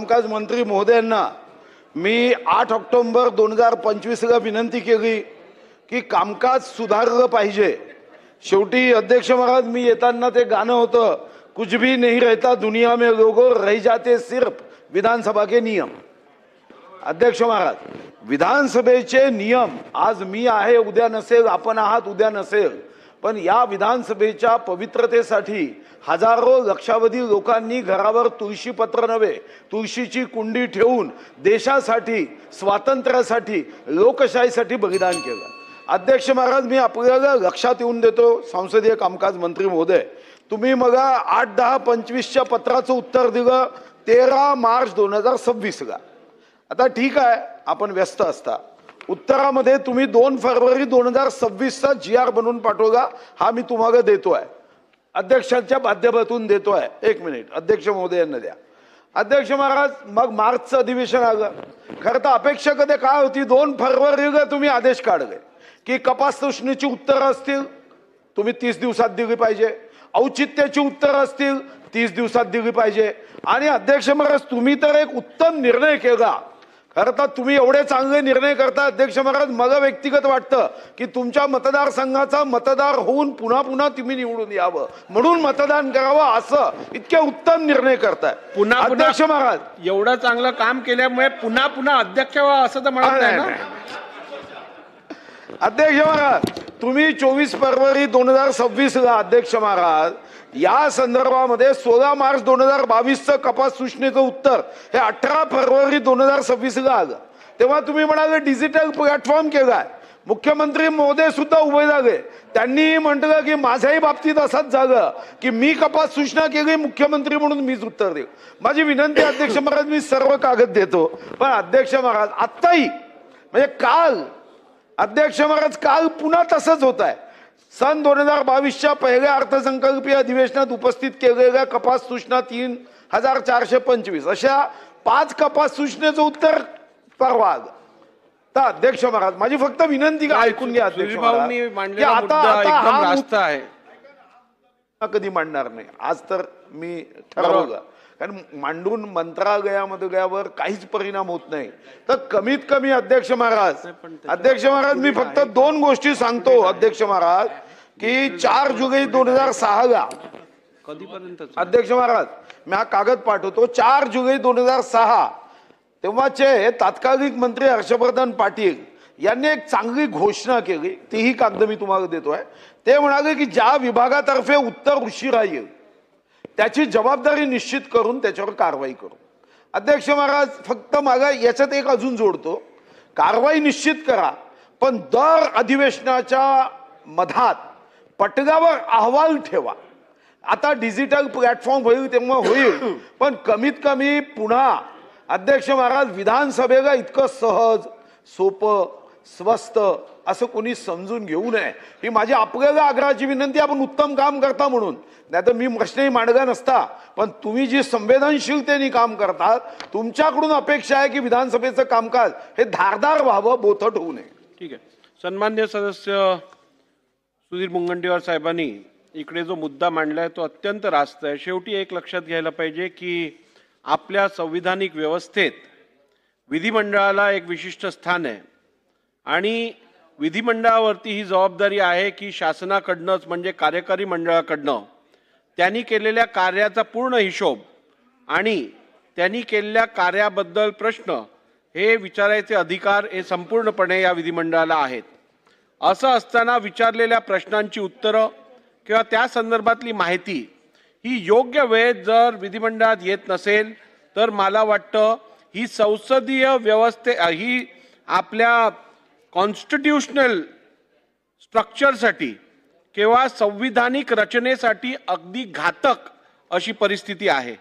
कामकाज मंत्री महोदयांना मी 8 ऑक्टोबर 2025ला विनंती केली की कामकाज सुधारलं पाहिजे। शेवटी अध्यक्ष महाराज, मी येताना ते गाणं होतं, कुछ भी नहीं रहता दुनिया में लोगों, रह जाते सिर्फ विधानसभा के नियम। अध्यक्ष महाराज, विधानसभेचे नियम आज मी आहे उद्या नसेल, आपण आहात उद्या नसेल, पण या विधानसभेच्या पवित्रतेसाठी हजारो लक्षावधी लोकांनी घरावर तुळशी पत्र नव्हे तुळशीची कुंडी ठेवून देशासाठी, स्वातंत्र्यासाठी, लोकशाहीसाठी बलिदान केलं। अध्यक्ष महाराज, मी आपल्याला लक्षात येऊन देतो, संसदीय कामकाज मंत्री महोदय, तुम्ही मला 8-10-25च्या पत्राचं उत्तर दिलं 13 मार्च 2026ला। आता ठीक आहे, आपण व्यस्त असता। उत्तरामध्ये तुम्ही 2 फरवरी 2026चा GR बनवून पाठवला, हा मी तुम्हाला देतोय, अध्यक्षांच्या माध्यमातून देतोय। 1 मिनिट अध्यक्ष महोदयांना द्या। अध्यक्ष महाराज, मग मार्चचं अधिवेशन आलं। खरं तर अपेक्षा कधी काय होती, 2 फरवरीला तुम्ही आदेश काढले की कपात सूचनेची उत्तर असतील तुम्ही 30 दिवसात दिली पाहिजे, औचित्याची उत्तर असतील 30 दिवसात दिली पाहिजे। आणि अध्यक्ष महाराज, तुम्ही तर एक उत्तम निर्णय केला। खरं तर तुम्ही एवढे चांगले निर्णय करता अध्यक्ष महाराज, मला व्यक्तिगत वाटतं की तुमच्या मतदारसंघाचा मतदार होऊन पुन्हा पुन्हा तुम्ही निवडून यावं, म्हणून मतदान करावं, असं इतके उत्तम निर्णय करताय। पुन्हा अध्यक्ष महाराज, एवढं चांगलं काम केल्यामुळे पुन्हा पुन्हा अध्यक्ष व्हा असं तर म्हणत नाही ना। अध्यक्ष महाराज, तुम्ही 24 फरवरी 2026ला अध्यक्ष महाराज या संदर्भामध्ये 16 मार्च 2022चं कपात सूचनेचं उत्तर हे 18 फरवरी 2026ला आलं। तेव्हा तुम्ही म्हणाले डिजिटल प्लॅटफॉर्म केलाय। मुख्यमंत्री महोदय सुद्धा उभे झाले, त्यांनी म्हटलं की माझ्याही बाबतीत असंच झालं की मी कपात सूचना केली, मुख्यमंत्री म्हणून मीच उत्तर देऊ। माझी विनंती अध्यक्ष महाराज, मी सर्व कागद देतो, पण अध्यक्ष महाराज आत्ताही म्हणजे काल अध्यक्ष महाराज काल पुन्हा तसंच होत आहे। सन 2022च्या पहिल्या अर्थसंकल्पीय अधिवेशनात उपस्थित केलेल्या कपात सूचना 3425 अशा 5 कपात सूचनेचं उत्तर परवा आलं। तर अध्यक्ष महाराज, माझी फक्त विनंती का ऐकून घ्या अध्यक्ष महाराज, की आता आहे कधी मांडणार नाही। आज तर मी ठरवलं, कारण मांडून मंत्रालयामध्ये गेल्यावर काहीच परिणाम होत नाही। तर कमीत कमी अध्यक्ष महाराज मी फक्त 2 गोष्टी सांगतो अध्यक्ष महाराज, की 4 जुलै 2006ला कधीपर्यंत अध्यक्ष महाराज मी हा कागद पाठवतो, 4 जुलै 2006 तेव्हाचे तत्कालीन मंत्री हर्षवर्धन पाटील यांनी एक चांगली घोषणा केली, तीही कागद मी तुम्हाला देतोय। ते म्हणाले की ज्या विभागातर्फे उत्तर उशिरा येईल त्याची जबाबदारी निश्चित करून त्याच्यावर कारवाई करू। अध्यक्ष महाराज, फक्त मागा याच्यात एक अजून जोडतो, कारवाई निश्चित करा, पण दर अधिवेशनाच्या मधात पटलावर अहवाल ठेवा। आता डिजिटल प्लॅटफॉर्म होईल तेव्हा होईल, पण कमीत कमी पुन्हा अध्यक्ष महाराज विधानसभेला इतकं सहज, सोपं, स्वस्त असं कोणी समजून घेऊ नये, ही माझी आपल्याला आग्रहाची विनंती। आपण उत्तम काम करता म्हणून, नाही तर मी प्रश्नही मांडला नसता, पण तुम्ही जी संवेदनशीलतेने काम करतात, तुमच्याकडून अपेक्षा आहे की विधानसभेचं कामकाज हे धारदार व्हावं, बोथट होऊ नये। ठीक आहे। सन्मान्य सदस्य सुधीर मुनगंटीवार साहेबांनी इकडे जो मुद्दा मांडलाय तो अत्यंत रास्त आहे। शेवटी एक लक्षात घ्यायला पाहिजे की आपल्या संविधानिक व्यवस्थेत विधिमंडळाला एक विशिष्ट स्थान आहे आणि विधिमंडळावरती ही जबाबदारी आहे की शासनाकडनंच म्हणजे कार्यकारी मंडळाकडनं त्यांनी केलेल्या कार्याचा पूर्ण हिशोब आणि त्यांनी केलेल्या कार्याबद्दल प्रश्न हे विचारायचे अधिकार हे संपूर्णपणे या विधिमंडळाला आहेत। असं असताना विचारलेल्या प्रश्नांची उत्तरं किंवा त्या संदर्भातली माहिती ही योग्य वेळेत जर विधिमंडळात येत नसेल तर मला वाटतं ही संसदीय ही आपल्या कॉन्स्टिट्यूशनल स्ट्रक्चरसाठी किंवा संविधानिक रचनेसाठी अगदी घातक अशी परिस्थिती आहे।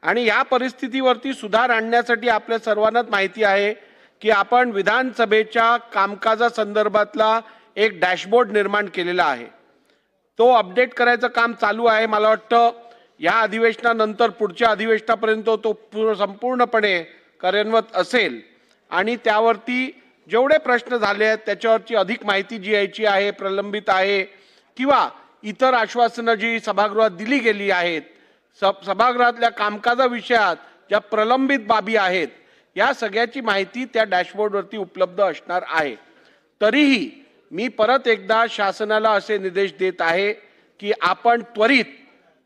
आणि या परिस्थितीवरती सुधार आणण्यासाठी आपल्या सर्वांनाच माहिती आहे की आपण विधानसभेच्या कामकाजासंदर्भातला एक डॅशबोर्ड निर्माण केलेला आहे, तो अपडेट करायचं काम चालू आहे। मला वाटतं या अधिवेशनानंतर पुढच्या अधिवेशनापर्यंत तो संपूर्णपणे कार्यान्वित असेल आणि त्यावरती जेवढे प्रश्न झाले आहेत त्याच्यावरची अधिक माहिती जी यायची आहे, प्रलंबित आहे किंवा इतर आश्वासनं जी सभागृहात दिली गेली आहेत, सभागृहातल्या कामकाजाविषयात ज्या प्रलंबित बाबी आहेत या सगळ्याची माहिती त्या डॅशबोर्डवरती उपलब्ध असणार आहे. तरीही मी परत एकदा शासनाला असे निर्देश देत आहे की आपण त्वरित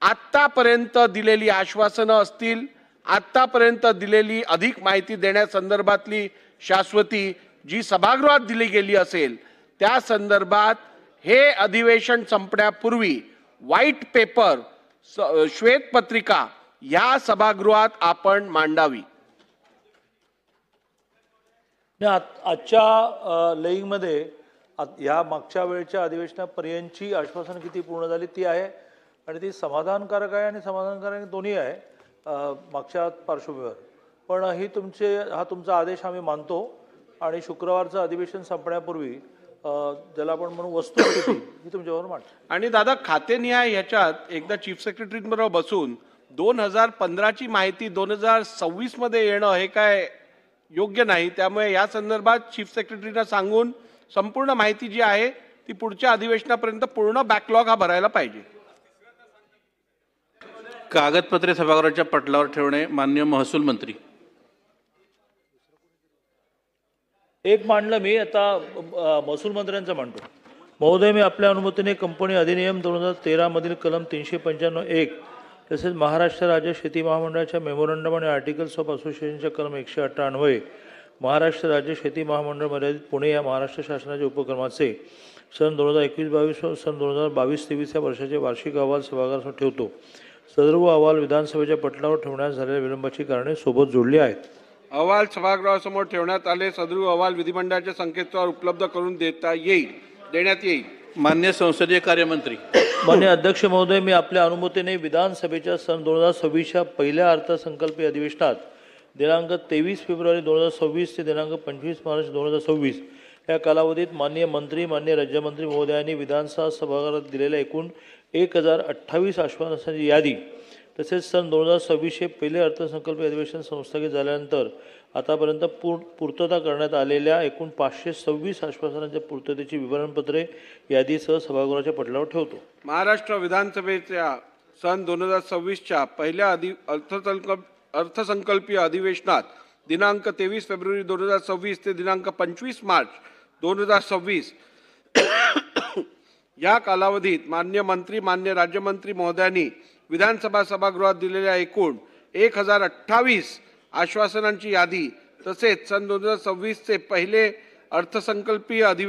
आत्तापर्यंत दिलेली आश्वासनं असतील, आत्तापर्यंत दिलेली अधिक माहिती देण्यासंदर्भातली शाश्वती जी सभागृहात दिली गेली असेल त्या संदर्भात हे अधिवेशन संपण्यापूर्वी व्हाईट पेपर श्वेतपत्रिका या सभागृहात आपण मांडावी. आजच्या लेईंगमध्ये ह्या मागच्या वेळच्या अधिवेशनापर्यंतची आश्वासन किती पूर्ण झाली ती आहे आणि ती समाधानकारक आहे आणि समाधानकारक दोन्ही आहे मागच्या पार्श्वभूमीवर. पण हा तुमचा आदेश आम्ही मानतो आणि शुक्रवारचं अधिवेशन संपण्यापूर्वी ज्याला आपण म्हणू वस्तुस्थिती ही तुमच्याबरोबर मांडतो. आणि दादा खातेनिहाय ह्याच्यात एकदा चीफ सेक्रेटरीबरोबर बसून 2015ची माहिती 2026 मध्ये येणं हे काय योग्य नाही. त्यामुळे या संदर्भात चीफ सेक्रेटरीना सांगून संपूर्ण माहिती जी आहे ती पुढच्या अधिवेशनापर्यंत पूर्ण बॅकलॉग हा भरायला पाहिजे. कागदपत्रे सभागृहाच्या पटलावर ठेवणे. माननीय महसूल मंत्री. एक मांडलं मी, आता महसूल मंत्र्यांचं मांडतो. महोदय, मी आपल्या अनुमतीने कंपनी अधिनियम 2013 मधील कलम 395(1) तसेच महाराष्ट्र राज्य शेती महामंडळाच्या मेमोरंडम आणि आर्टिकल्स ऑफ असोसिएशनच्या कलम 118 अन्वये महाराष्ट्र राज्य शेती महामंडळ मर्यादित पुणे या महाराष्ट्र शासनाच्या उपक्रमाचे सन 2021-22 व सन 2022-23 या वर्षाचे वार्षिक अहवाल सभागृहासमोर ठेवतो. सदर्भ अहवाल विधानसभेच्या पटलावर ठेवण्यास झालेल्या विलंबाची कारणे सोबत जोडली आहेत. अहवाल सभागृहासमोर ठेवण्यात आले. सदर अहवाल विधिमंडळाच्या संकेतस्थळावर उपलब्ध करून देण्यात येईल. मान्य संसदीय कार्यमंत्री. मान्य अध्यक्ष महोदय, मी आपल्या अनुमतीने विधानसभेच्या सन 2026च्या पहिल्या अर्थसंकल्पीय अधिवेशनात दिनांक 23 फेब्रुवारी 2026 ते दिनांक 25 मार्च 2026 या कालावधीत माननीय मंत्री, माननीय राज्यमंत्री महोदयांनी विधानसभा सभागृहात दिलेल्या एकूण 1028 आश्वासनांची यादी तसेच सन 2026चे पहिले अर्थसंकल्पीय अधिवेशन संस्थगित झाल्यानंतर आतापर्यंत पूर्तता करण्यात आलेल्या एकूण 526 आश्वासनांच्या पूर्ततेची विवरणपत्रे यादीसह सभागृहाच्या पटलावर ठेवतो. महाराष्ट्र विधानसभेच्या सन 2026च्या पहिल्या अर्थसंकल्पीय अधिवेशनात दिनांक 23 फेब्रुवारी 2026 ते दिनांक 25 मार्च 2026 या कालावधीत मान्य मंत्री, मान्य राज्यमंत्री महोदयांनी विधानसभा सभागृहात दिलेल्या एकूण 1028 आश्वासनांची यादी तसेच सन 2026 चे पहिले अर्थसंकल्पीय अधिवेशन